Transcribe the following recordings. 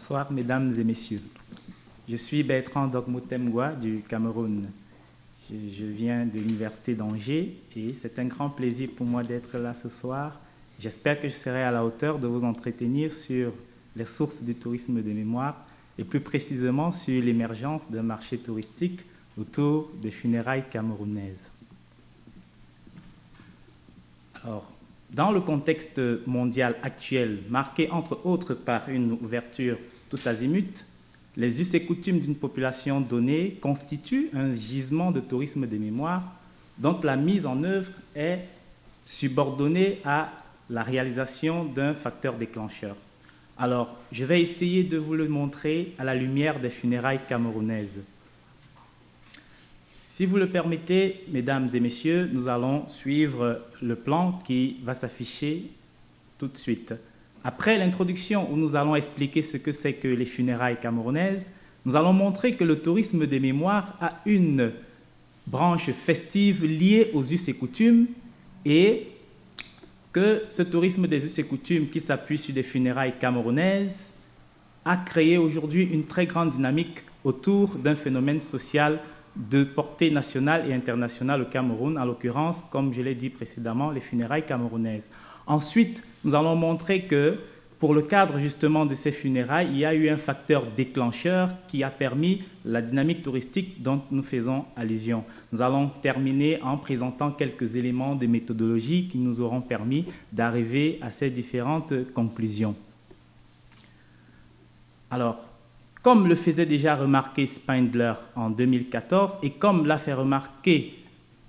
Bonsoir, mesdames et messieurs. Je suis Bertrand Dogmotemgwa du Cameroun. Je viens de l'Université d'Angers et c'est un grand plaisir pour moi d'être là ce soir. J'espère que je serai à la hauteur de vous entretenir sur les sources du tourisme de mémoire et plus précisément sur l'émergence d'un marché touristique autour des funérailles camerounaises. Alors, dans le contexte mondial actuel, marqué entre autres par une ouverture tout azimut, les us et coutumes d'une population donnée constituent un gisement de tourisme de mémoire dont la mise en œuvre est subordonnée à la réalisation d'un facteur déclencheur. Alors, je vais essayer de vous le montrer à la lumière des funérailles camerounaises. Si vous le permettez, mesdames et messieurs, nous allons suivre le plan qui va s'afficher tout de suite. Après l'introduction où nous allons expliquer ce que c'est que les funérailles camerounaises, nous allons montrer que le tourisme des mémoires a une branche festive liée aux us et coutumes et que ce tourisme des us et coutumes qui s'appuie sur des funérailles camerounaises a créé aujourd'hui une très grande dynamique autour d'un phénomène social de portée nationale et internationale au Cameroun, en l'occurrence, comme je l'ai dit précédemment, les funérailles camerounaises. Ensuite, nous allons montrer que pour le cadre justement de ces funérailles, il y a eu un facteur déclencheur qui a permis la dynamique touristique dont nous faisons allusion. Nous allons terminer en présentant quelques éléments de méthodologie qui nous auront permis d'arriver à ces différentes conclusions. Alors, comme le faisait déjà remarquer Spindler en 2014 et comme l'a fait remarquer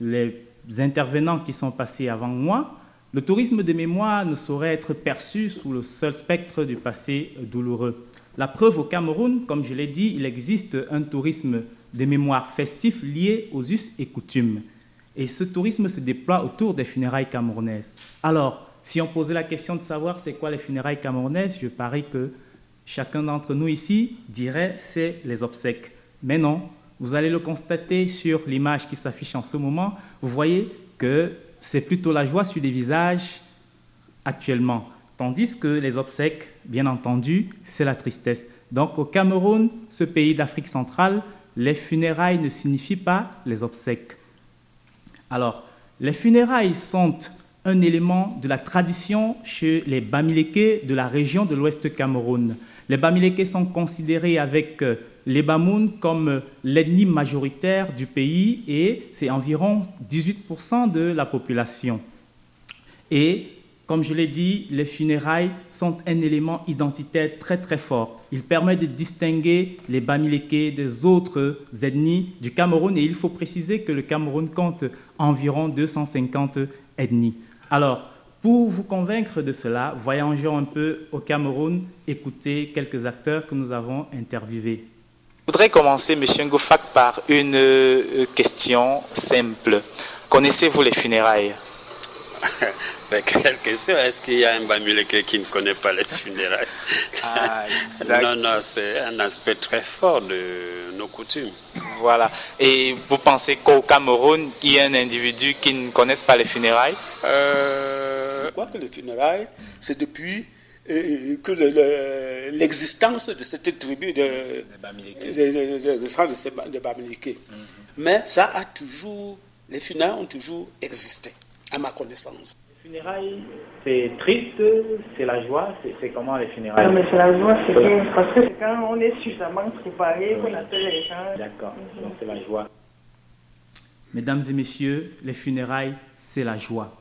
les intervenants qui sont passés avant moi, le tourisme de mémoire ne saurait être perçu sous le seul spectre du passé douloureux. La preuve au Cameroun, comme je l'ai dit, il existe un tourisme de mémoire festif lié aux us et coutumes. Et ce tourisme se déploie autour des funérailles camerounaises. Alors, si on posait la question de savoir c'est quoi les funérailles camerounaises, je parie que chacun d'entre nous ici dirait c'est les obsèques. Mais non, vous allez le constater sur l'image qui s'affiche en ce moment. Vous voyez que c'est plutôt la joie sur les visages actuellement. Tandis que les obsèques, bien entendu, c'est la tristesse. Donc au Cameroun, ce pays d'Afrique centrale, les funérailles ne signifient pas les obsèques. Alors, les funérailles sont un élément de la tradition chez les Bamileke de la région de l'Ouest Cameroun. Les Bamileke sont considérés avec les Bamoun comme l'ethnie majoritaire du pays et c'est environ 18% de la population. Et comme je l'ai dit, les funérailles sont un élément identitaire très très fort. Il permet de distinguer les Bamileke des autres ethnies du Cameroun et il faut préciser que le Cameroun compte environ 250 ethnies. Alors, pour vous convaincre de cela, voyageons un peu au Cameroun, écoutez quelques acteurs que nous avons interviewés. Je voudrais commencer, M. Ngoufak, par une question simple. Connaissez-vous les funérailles? Mais quelle question? Est-ce qu'il y a un Bamileke qui ne connaît pas les funérailles? Non, c'est un aspect très fort de nos coutumes. Voilà. Et vous pensez qu'au Cameroun, il y a un individu qui ne connaisse pas les funérailles? Je crois que les funérailles, c'est depuis que l'existence de cette tribu de Bamileke. Mais ça a toujours, les funérailles ont toujours existé, à ma connaissance. Les funérailles, c'est triste, c'est la joie, c'est comment les funérailles? Non, mais c'est la joie, c'est parce que c'est quand on est suffisamment préparé qu'on appelle les gens. D'accord, donc c'est la joie. Mesdames et messieurs, les funérailles, c'est la joie.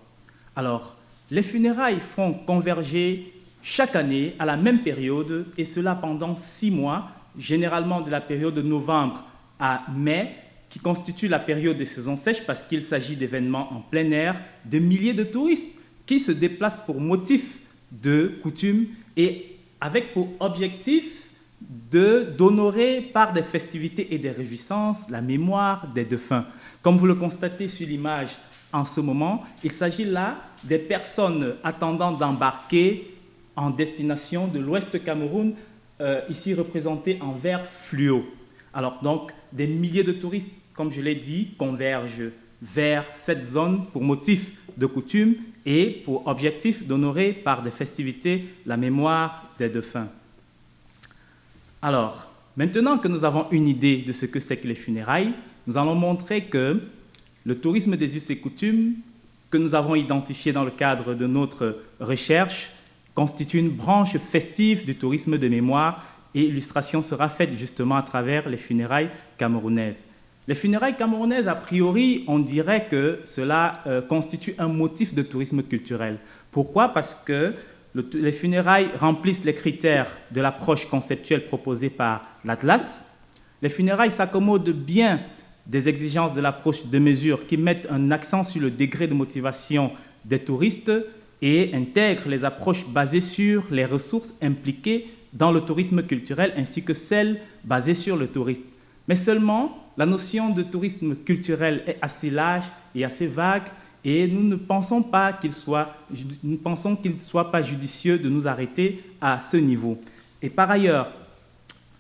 Alors, les funérailles font converger chaque année à la même période, et cela pendant 6 mois, généralement de la période de novembre à mai, qui constitue la période des saisons sèches parce qu'il s'agit d'événements en plein air, de milliers de touristes qui se déplacent pour motif de coutume et avec pour objectif d'honorer par des festivités et des réjouissances la mémoire des défunts. Comme vous le constatez sur l'image en ce moment, il s'agit là des personnes attendant d'embarquer en destination de l'Ouest Cameroun, ici représentées en vert fluo. Alors donc, des milliers de touristes, comme je l'ai dit, convergent vers cette zone pour motif de coutume et pour objectif d'honorer par des festivités la mémoire des défunts. Alors, maintenant que nous avons une idée de ce que c'est que les funérailles, nous allons montrer que le tourisme des us et coutumes que nous avons identifié dans le cadre de notre recherche constitue une branche festive du tourisme de mémoire et l'illustration sera faite justement à travers les funérailles camerounaises. Les funérailles camerounaises, a priori, on dirait que cela constitue un motif de tourisme culturel. Pourquoi? Parce que les funérailles remplissent les critères de l'approche conceptuelle proposée par l'Atlas. Les funérailles s'accommodent bien des exigences de l'approche de mesure qui mettent un accent sur le degré de motivation des touristes et intègrent les approches basées sur les ressources impliquées dans le tourisme culturel ainsi que celles basées sur le tourisme. Mais seulement, la notion de tourisme culturel est assez large et assez vague et nous ne pensons qu'il soit pas judicieux de nous arrêter à ce niveau. Et par ailleurs,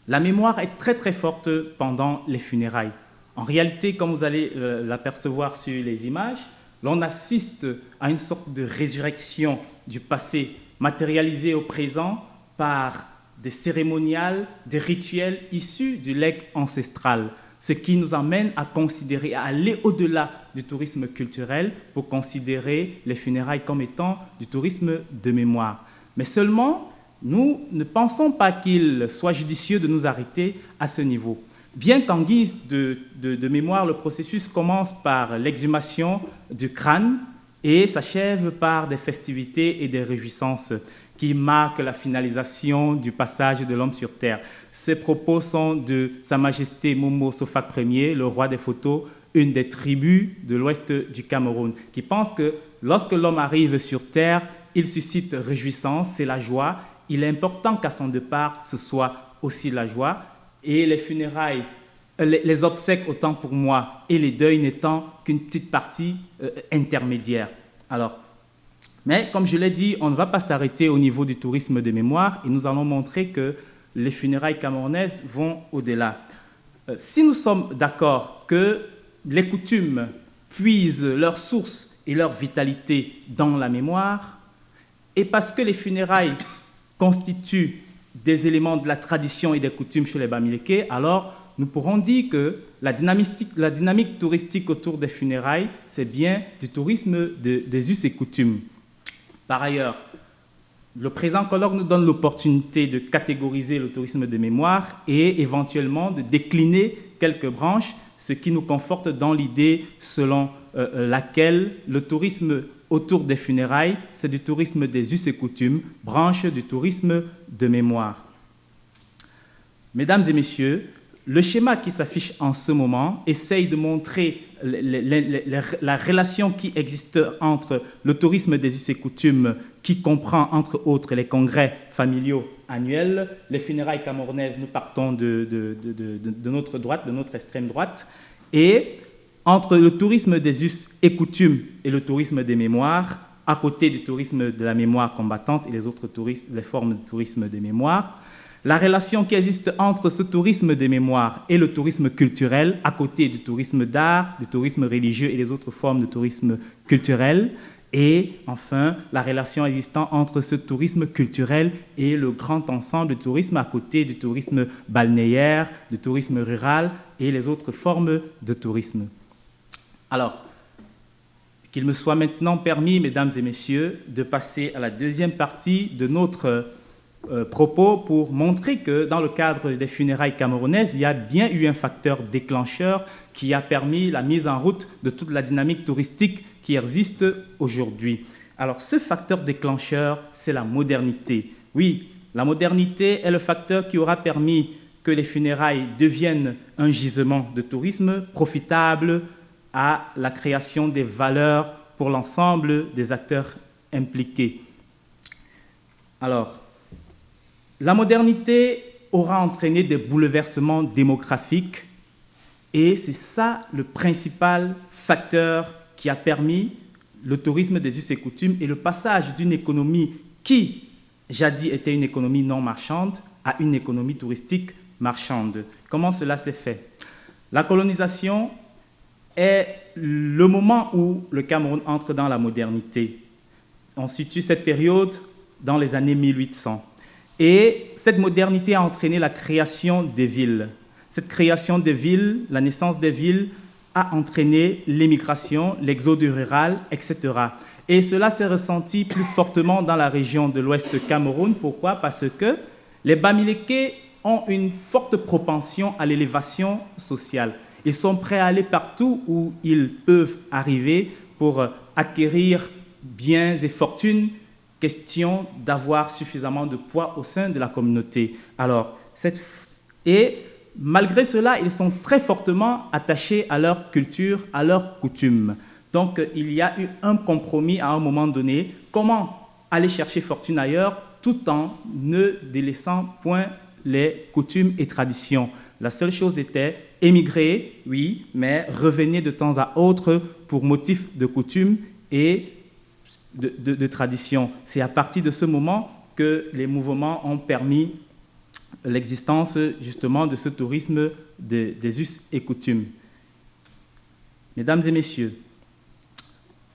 la mémoire est très très forte pendant les funérailles. En réalité, comme vous allez l'apercevoir sur les images, l'on assiste à une sorte de résurrection du passé matérialisée au présent par des cérémoniales, des rituels issus du legs ancestral, ce qui nous amène à considérer, à aller au-delà du tourisme culturel pour considérer les funérailles comme étant du tourisme de mémoire. Mais seulement, nous ne pensons pas qu'il soit judicieux de nous arrêter à ce niveau. Bien qu'en guise de mémoire, le processus commence par l'exhumation du crâne et s'achève par des festivités et des réjouissances qui marquent la finalisation du passage de l'homme sur Terre. Ces propos sont de Sa Majesté Momo Sofak Ier, le roi des photos, une des tribus de l'ouest du Cameroun, qui pense que lorsque l'homme arrive sur Terre, il suscite réjouissance, c'est la joie. Il est important qu'à son départ, ce soit aussi la joie. Et les funérailles, les obsèques autant pour moi et les deuils n'étant qu'une petite partie intermédiaire. Alors, mais comme je l'ai dit, on ne va pas s'arrêter au niveau du tourisme de mémoire et nous allons montrer que les funérailles camerounaises vont au-delà. Si nous sommes d'accord que les coutumes puisent leur source et leur vitalité dans la mémoire, et parce que les funérailles constituent des éléments de la tradition et des coutumes chez les Bamileke, alors nous pourrons dire que la dynamique touristique autour des funérailles, c'est bien du tourisme des us et coutumes. Par ailleurs, le présent colloque nous donne l'opportunité de catégoriser le tourisme de mémoire et éventuellement de décliner quelques branches, ce qui nous conforte dans l'idée selon laquelle le tourisme autour des funérailles, c'est du tourisme des us et coutumes, branche du tourisme de mémoire. Mesdames et messieurs, le schéma qui s'affiche en ce moment essaye de montrer la relation qui existe entre le tourisme des us et coutumes, qui comprend entre autres les congrès familiaux annuels, les funérailles camerounaises, nous partons de notre droite, de notre extrême droite, et entre le tourisme des us et coutumes et le tourisme des mémoires, à côté du tourisme de la mémoire combattante et les autres les formes de tourisme des mémoires, la relation qui existe entre ce tourisme des mémoires et le tourisme culturel, à côté du tourisme d'art, du tourisme religieux et les autres formes de tourisme culturel, et enfin la relation existant entre ce tourisme culturel et le grand ensemble de tourisme à côté du tourisme balnéaire, du tourisme rural et les autres formes de tourisme. Alors, qu'il me soit maintenant permis, mesdames et messieurs, de passer à la deuxième partie de notre propos pour montrer que dans le cadre des funérailles camerounaises, il y a bien eu un facteur déclencheur qui a permis la mise en route de toute la dynamique touristique qui existe aujourd'hui. Alors, ce facteur déclencheur, c'est la modernité. Oui, la modernité est le facteur qui aura permis que les funérailles deviennent un gisement de tourisme profitable à la création des valeurs pour l'ensemble des acteurs impliqués. Alors, la modernité aura entraîné des bouleversements démographiques et c'est ça le principal facteur qui a permis le tourisme des us et coutumes et le passage d'une économie qui, jadis, était une économie non marchande à une économie touristique marchande. Comment cela s'est fait? La colonisation est le moment où le Cameroun entre dans la modernité. On situe cette période dans les années 1800. Et cette modernité a entraîné la création des villes. Cette création des villes, la naissance des villes, a entraîné l'émigration, l'exode rural, etc. Et cela s'est ressenti plus fortement dans la région de l'ouest du Cameroun. Pourquoi? Parce que les Bamileke ont une forte propension à l'élévation sociale. Ils sont prêts à aller partout où ils peuvent arriver pour acquérir biens et fortunes, question d'avoir suffisamment de poids au sein de la communauté. Et malgré cela, ils sont très fortement attachés à leur culture, à leurs coutumes. Donc, il y a eu un compromis à un moment donné. Comment aller chercher fortune ailleurs tout en ne délaissant point les coutumes et traditions? La seule chose était émigrer, oui, mais revenir de temps à autre pour motif de coutume et de tradition. C'est à partir de ce moment que les mouvements ont permis l'existence justement de ce tourisme des us et coutumes. Mesdames et messieurs,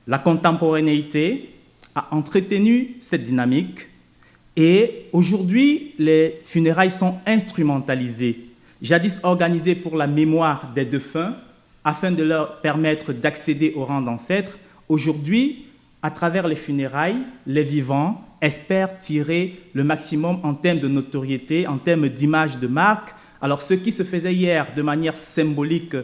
la contemporanéité a entretenu cette dynamique et aujourd'hui, les funérailles sont instrumentalisées, jadis organisées pour la mémoire des défunts afin de leur permettre d'accéder au rang d'ancêtres. Aujourd'hui, à travers les funérailles, les vivants espèrent tirer le maximum en termes de notoriété, en termes d'image de marque. Alors, ce qui se faisait hier de manière symbolique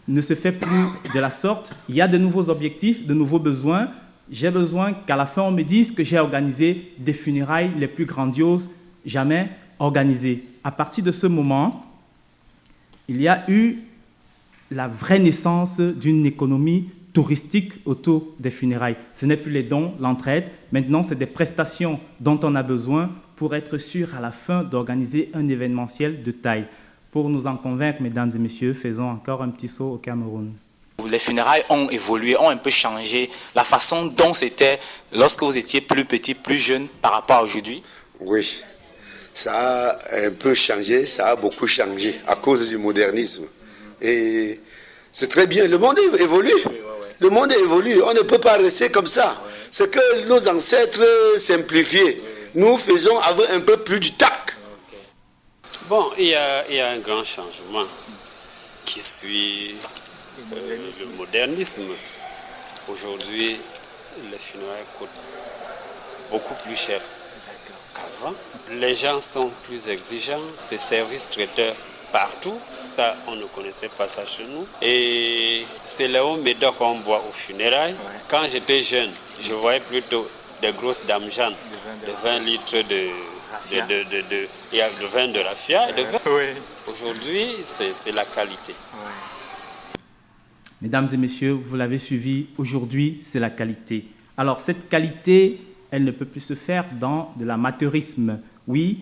ne se fait plus de la sorte. Il y a de nouveaux objectifs, de nouveaux besoins. J'ai besoin qu'à la fin, on me dise que j'ai organisé des funérailles les plus grandioses jamais organisées. À partir de ce moment, il y a eu la vraie naissance d'une économie touristique autour des funérailles. Ce n'est plus les dons, l'entraide. Maintenant, c'est des prestations dont on a besoin pour être sûr à la fin d'organiser un événementiel de taille. Pour nous en convaincre, mesdames et messieurs, faisons encore un petit saut au Cameroun. Les funérailles ont évolué, ont un peu changé la façon dont c'était lorsque vous étiez plus petit, plus jeune par rapport à aujourd'hui? Oui, ça a un peu changé, ça a beaucoup changé à cause du modernisme. Et c'est très bien, le monde évolue. Le monde évolue, on ne peut pas rester comme ça. C'est que nos ancêtres simplifiaient. Nous faisons avec un peu plus du tact. Bon, il y a un grand changement qui suit le modernisme. Aujourd'hui, les funérailles coûtent beaucoup plus cher qu'avant. Les gens sont plus exigeants, ces services traiteurs partout, ça on ne connaissait pas ça chez nous. Et c'est le haut médoc qu'on boit aux funérailles. Quand j'étais jeune, je voyais plutôt des grosses dames Jeanne, de 20 litres il y a le vin de raffia. Aujourd'hui, c'est la qualité. Mesdames et messieurs, vous l'avez suivi, aujourd'hui, c'est la qualité. Alors, cette qualité, elle ne peut plus se faire dans de l'amateurisme. Oui,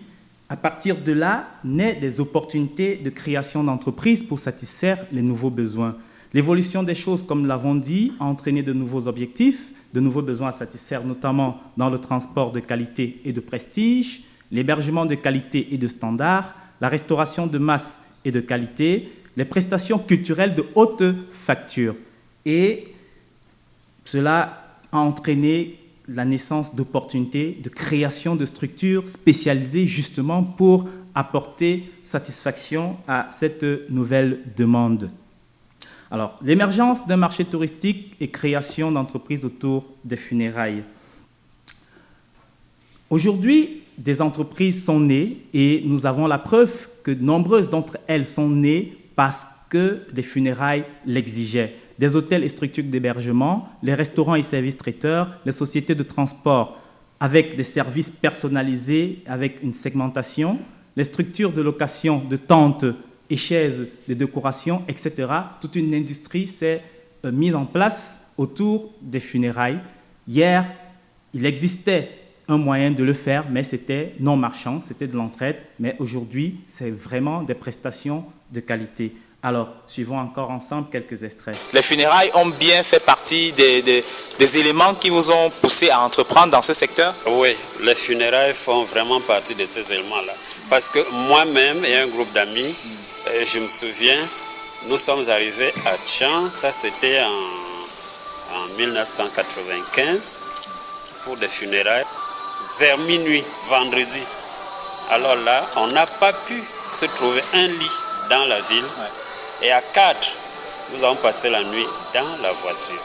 à partir de là, naissent des opportunités de création d'entreprises pour satisfaire les nouveaux besoins. L'évolution des choses, comme nous l'avons dit, a entraîné de nouveaux objectifs, de nouveaux besoins à satisfaire, notamment dans le transport de qualité et de prestige, l'hébergement de qualité et de standard, la restauration de masse et de qualité, les prestations culturelles de haute facture. Et cela a entraîné la naissance d'opportunités de création de structures spécialisées justement pour apporter satisfaction à cette nouvelle demande. Alors, l'émergence d'un marché touristique et création d'entreprises autour des funérailles. Aujourd'hui, des entreprises sont nées et nous avons la preuve que nombreuses d'entre elles sont nées parce que les funérailles l'exigeaient. Des hôtels et structures d'hébergement, les restaurants et services traiteurs, les sociétés de transport avec des services personnalisés, avec une segmentation, les structures de location de tentes et chaises de décoration, etc. Toute une industrie s'est mise en place autour des funérailles. Hier, il existait un moyen de le faire, mais c'était non marchand, c'était de l'entraide. Mais aujourd'hui, c'est vraiment des prestations de qualité. Alors, suivons encore ensemble quelques extraits. Les funérailles ont bien fait partie des éléments qui vous ont poussé à entreprendre dans ce secteur? Oui, les funérailles font vraiment partie de ces éléments-là. Parce que moi-même et un groupe d'amis, je me souviens, nous sommes arrivés à Tchan, ça c'était en 1995, pour des funérailles, vers minuit, vendredi. Alors là, on n'a pas pu se trouver un lit dans la ville. Et à 4, nous avons passé la nuit dans la voiture.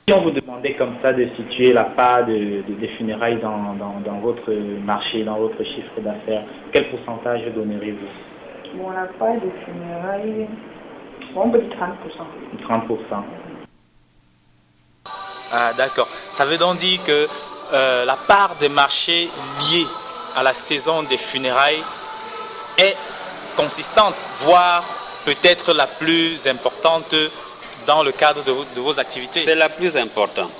Si on vous demandait comme ça de situer la part des funérailles dans votre marché, dans votre chiffre d'affaires, quel pourcentage donneriez-vous? Bon, la part des funérailles, on peut dire 30%. 30%. Ah, d'accord. Ça veut donc dire que la part des marchés liés à la saison des funérailles est consistante, voire peut-être la plus importante dans le cadre de vos activités. C'est la plus importante.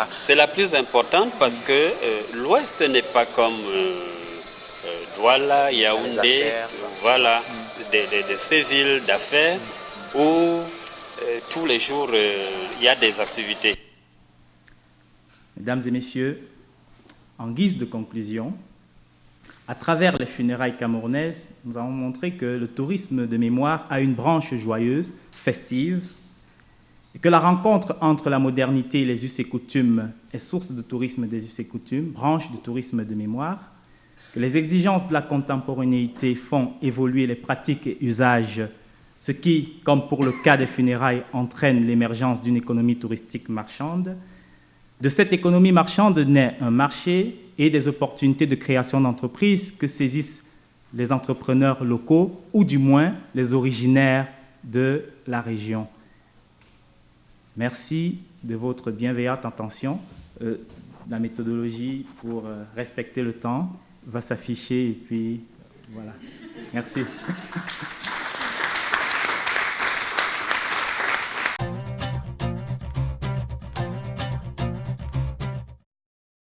C'est la plus importante parce que l'Ouest n'est pas comme Douala, Yaoundé, voilà, de ces villes d'affaires où tous les jours il y a des activités. Mesdames et messieurs, en guise de conclusion, à travers les funérailles camerounaises, nous avons montré que le tourisme de mémoire a une branche joyeuse, festive, et que la rencontre entre la modernité et les us et coutumes est source de tourisme des us et coutumes, branche du tourisme de mémoire, que les exigences de la contemporanéité font évoluer les pratiques et usages, ce qui, comme pour le cas des funérailles, entraîne l'émergence d'une économie touristique marchande. De cette économie marchande naît un marché et des opportunités de création d'entreprises que saisissent les entrepreneurs locaux ou du moins les originaires de la région. Merci de votre bienveillante attention. La méthodologie pour respecter le temps va s'afficher et puis voilà. Merci.